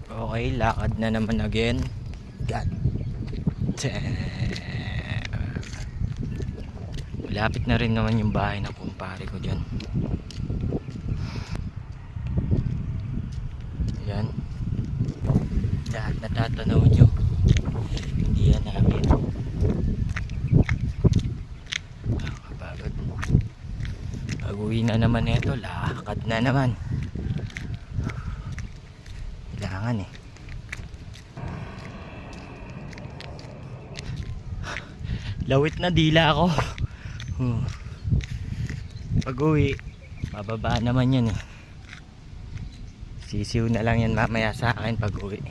Okay, lakad na naman again. God damn. Malapit na rin naman yung bahay ng kumpare ko dyan. Ayan. Lahat natatanaw nyo. Hindi yan namin. Nakakapagod. Pag-uwi na naman ito, lakad na naman. Kailangan eh. Lawit na dila ako. Pag-uwi, bababa naman yan eh. Sisiw na lang yan mamaya sa akin pag-uwi.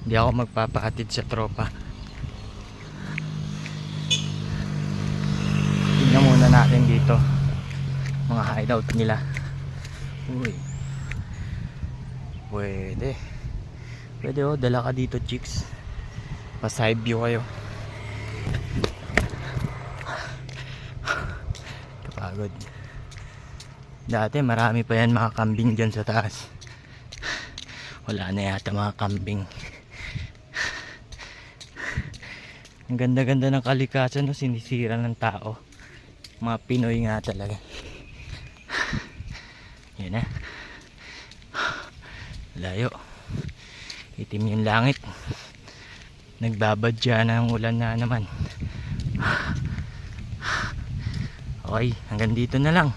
Hindi ako magpapahatid sa tropa. Tingnan muna natin dito mga hideout nila. Uy, pwede oh, dala ka dito chicks, pa side view kayo. Kapagod. Dati marami pa yan mga kambing dyan sa taas. Wala na yata mga kambing. Ang ganda-ganda ng kalikasan, no? Sinisira ng tao. Mga Pinoy nga talaga. Yan na. Layo. Itim yung langit. Nagbabadya na ang ulan na naman. Okay, hanggang dito na lang.